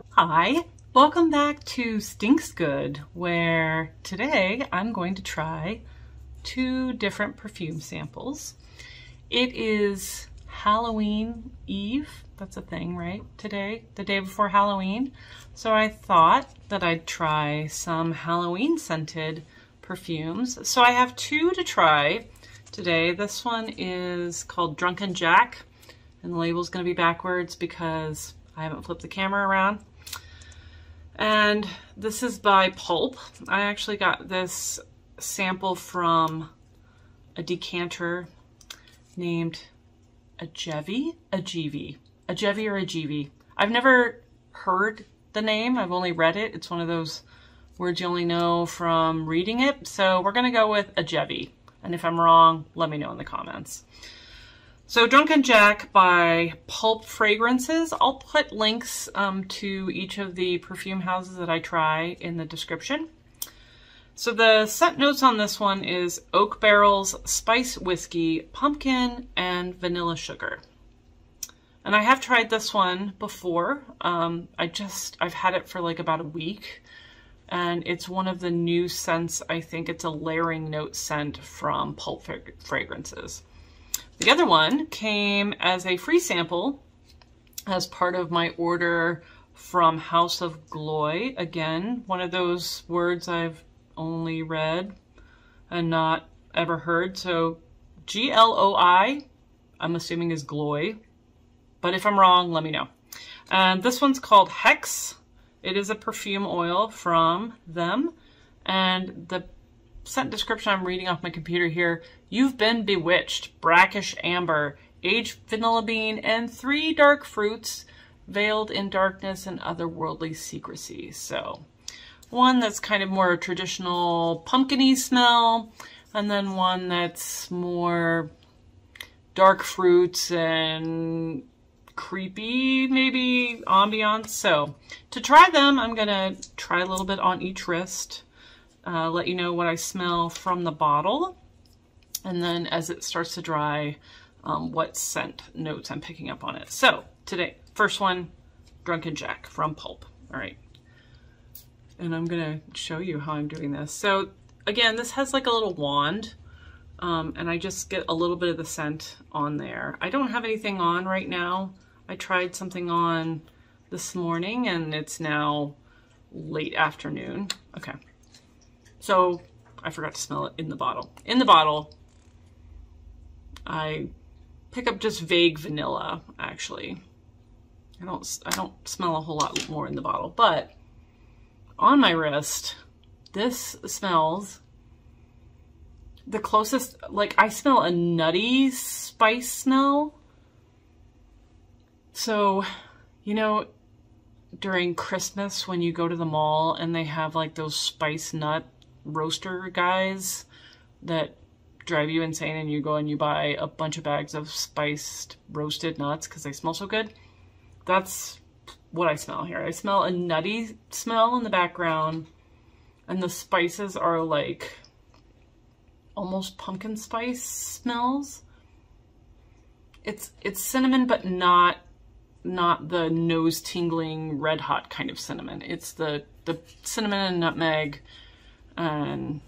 Hi, welcome back to Stinks Good, where today I'm going to try 2 different perfume samples. It is Halloween Eve, that's a thing, right? Today, the day before Halloween. So I thought that I'd try some Halloween scented perfumes. So I have 2 to try today. This one is called Drunken Jack, and the label's gonna be backwards because I haven't flipped the camera around. And this is by Pulp. I actually got this sample from a decanter named Ajevies. I've never heard the name, I've only read it. It's one of those words you only know from reading it. So we're gonna go with Ajevies. And if I'm wrong, let me know in the comments. So Drunken Jack by Pulp Fragrances. I'll put links to each of the perfume houses that I try in the description. So the scent notes on this one is oak barrels, spice whiskey, pumpkin, and vanilla sugar. And I have tried this one before. I've had it for like about a week, and it's one of the new scents. I think it's a layering note scent from Pulp Fragrances. The other one came as a free sample as part of my order from Haus of Gloi. Again, one of those words I've only read and not ever heard. So Gloi, I'm assuming is Gloi, but if I'm wrong, let me know. And this one's called Hex. It is a perfume oil from them. And the scent description I'm reading off my computer here: you've been bewitched, brackish amber, aged vanilla bean, and 3 dark fruits veiled in darkness and otherworldly secrecy. So one that's kind of more traditional pumpkin-y smell, and then one that's more dark fruits and creepy, maybe ambiance. So to try them, I'm gonna try a little bit on each wrist. Let you know what I smell from the bottle, and then as it starts to dry, what scent notes I'm picking up on it. So today, first one, Drunken Jack from Pulp. All right, and I'm gonna show you how I'm doing this. So again, this has like a little wand, and I just get a little bit of the scent on there. I don't have anything on right now. I tried something on this morning, and it's now late afternoon. Okay. So I forgot to smell it in the bottle. In the bottle, I pick up just vague vanilla, actually. I don't smell a whole lot more in the bottle, but on my wrist, this smells the closest, like I smell a nutty spice smell. So, you know, during Christmas when you go to the mall and they have like those spice nut roaster guys that drive you insane, and you go and you buy a bunch of bags of spiced roasted nuts because they smell so good. That's what I smell here. I smell a nutty smell in the background, and the spices are like almost pumpkin spice smells. It's cinnamon, but not the nose tingling red hot kind of cinnamon. It's the cinnamon and nutmeg and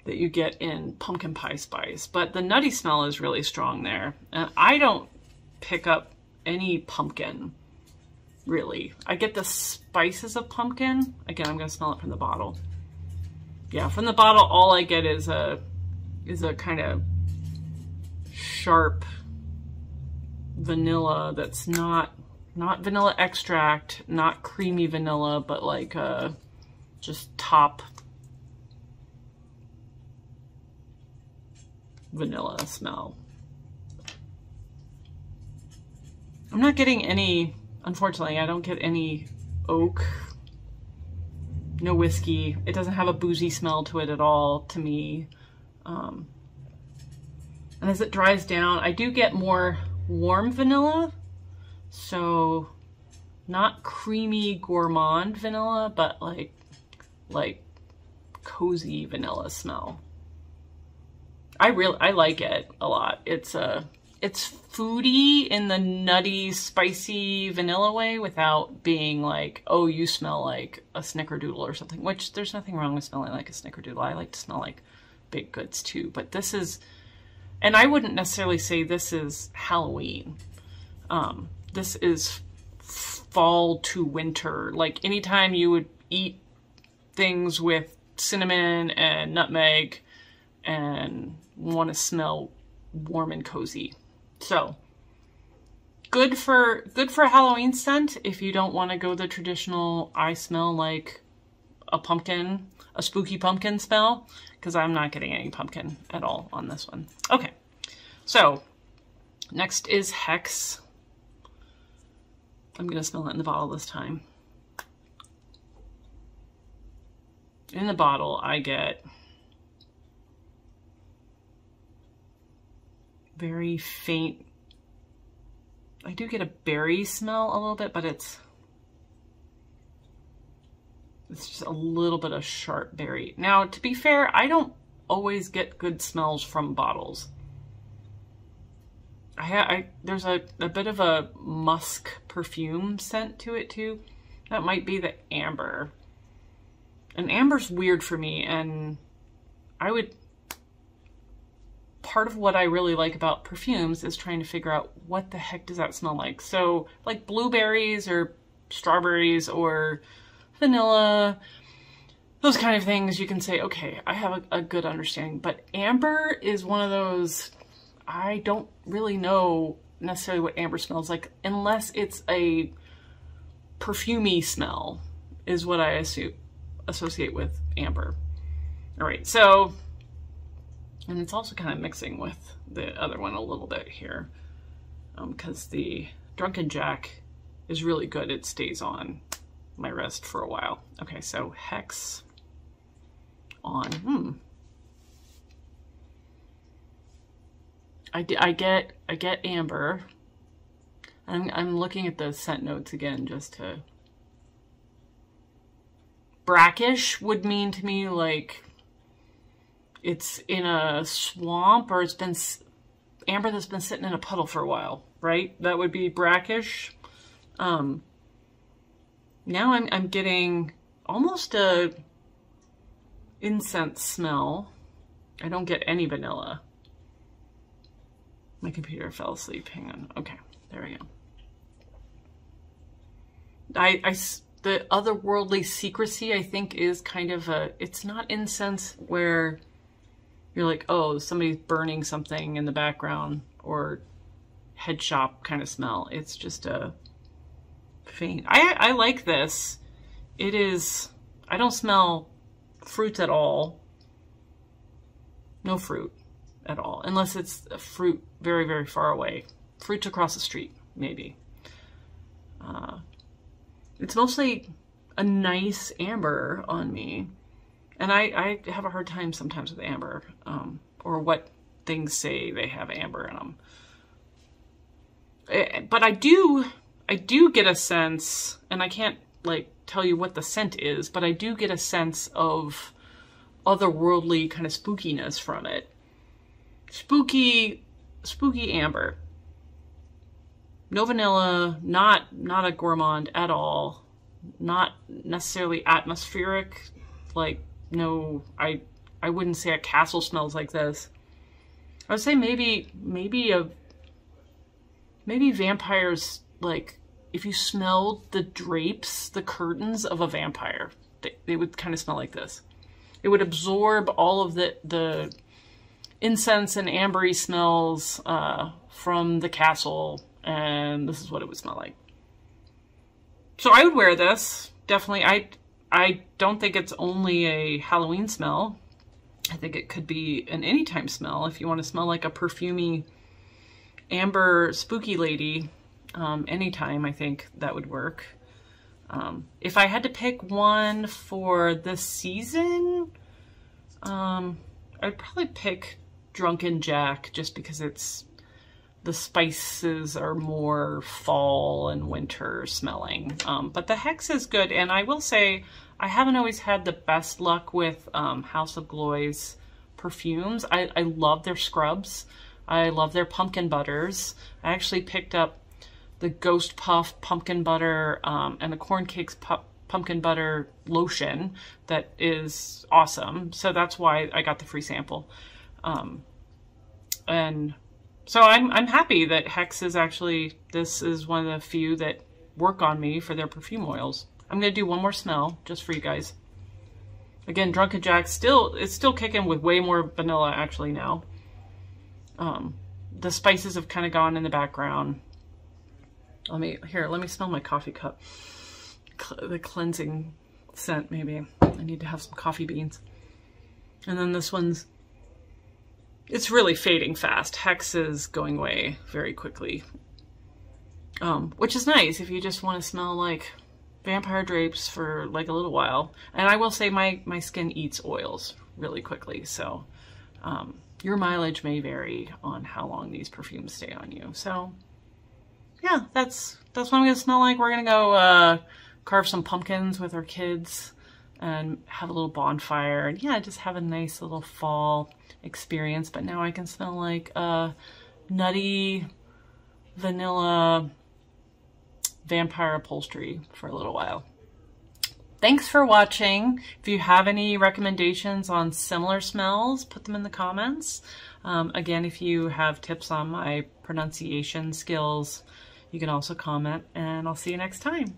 that you get in pumpkin pie spice, but the nutty smell is really strong there. And I don't pick up any pumpkin, really. I get the spices of pumpkin. Again, I'm gonna smell it from the bottle. Yeah, from the bottle, all I get is a kind of sharp vanilla that's not vanilla extract, not creamy vanilla, but like a just top vanilla smell. I'm not getting any, unfortunately, I don't get any oak, no whiskey. It doesn't have a boozy smell to it at all to me. And as it dries down, I do get more warm vanilla. So not creamy gourmand vanilla, but like cozy vanilla smell. I like it a lot. It's it's foody in the nutty, spicy vanilla way without being like, oh, you smell like a snickerdoodle or something, which there's nothing wrong with smelling like a snickerdoodle. I like to smell like baked goods too, but this is, and I wouldn't necessarily say this is Halloween. This is fall to winter. Like anytime you would eat things with cinnamon and nutmeg and want to smell warm and cozy. So good for a Halloween scent if you don't want to go the traditional I smell like a pumpkin, a spooky pumpkin smell, because I'm not getting any pumpkin at all on this one. Okay, so next is Hex. I'm gonna smell it in the bottle this time. In the bottle I get very faint, I do get a berry smell a little bit, but it's just a little bit of sharp berry. Now, to be fair, I always get good smells from bottles. There's a bit of a musk perfume scent to it too. That might be the amber. And amber's weird for me, and part of what I really like about perfumes is trying to figure out what the heck does that smell like. So like blueberries or strawberries or vanilla, those kind of things, you can say, okay, I have a good understanding. But amber is one of those, I don't really know necessarily what amber smells like unless it's a perfumey smell is what I associate with amber. All right, so, and it's also kind of mixing with the other one a little bit here because the Drunken Jack is really good. It stays on my wrist for a while. Okay, so Hex on. I get amber. I'm looking at the scent notes again just to. Brackish would mean to me like it's in a swamp or it's been amber that's been sitting in a puddle for a while, right? That would be brackish. Now I'm getting almost a incense smell. I don't get any vanilla. My computer fell asleep. Hang on. Okay, there we go. The otherworldly secrecy, I think, is kind of it's not incense where you're like, oh, somebody's burning something in the background or head shop kind of smell. It's just a faint. I like this. It is, I don't smell fruits at all. No fruit at all, unless it's a fruit very, very far away. Fruits across the street, maybe. It's mostly a nice amber on me. And I have a hard time sometimes with amber, or what things say they have amber in them. But I do get a sense, and I can't like tell you what the scent is, but I do get a sense of otherworldly kind of spookiness from it. Spooky amber. No vanilla, not a gourmand at all. Not necessarily atmospheric. Like, no, I wouldn't say a castle smells like this. I would say maybe vampires, like, if you smelled the drapes, the curtains of a vampire, they would kind of smell like this. It would absorb all of the incense and ambery smells from the castle, and this is what it would smell like. So I would wear this, definitely. I don't think it's only a Halloween smell. I think it could be an anytime smell if you want to smell like a perfumey amber spooky lady. Anytime, I think that would work. If I had to pick one for this season, I'd probably pick Drunken Jack just because the spices are more fall and winter smelling. But the Hex is good, and I will say I haven't always had the best luck with House of Gloi's perfumes. I love their scrubs. I love their pumpkin butters. I actually picked up the Ghost Puff pumpkin butter and the Corn Cakes pumpkin butter lotion that is awesome. So that's why I got the free sample. And so I'm happy that Hex is actually, this is one of the few that work on me for their perfume oils. I'm going to do one more smell just for you guys. Again, Drunken Jack it's still kicking with way more vanilla actually now. The spices have kind of gone in the background. Let me smell my coffee cup. The cleansing scent, maybe. I need to have some coffee beans. And then this one's, it's really fading fast. Hex is going away very quickly. Which is nice if you just want to smell like vampire drapes for like a little while. And I will say my skin eats oils really quickly. So your mileage may vary on how long these perfumes stay on you. So yeah, that's what I'm going to smell like. We're going to go carve some pumpkins with our kids and have a little bonfire. And yeah, just have a nice little fall experience. But now I can smell like nutty vanilla vampire upholstery for a little while. Thanks for watching. If you have any recommendations on similar smells, put them in the comments. Again, if you have tips on my pronunciation skills, you can also comment, and I'll see you next time.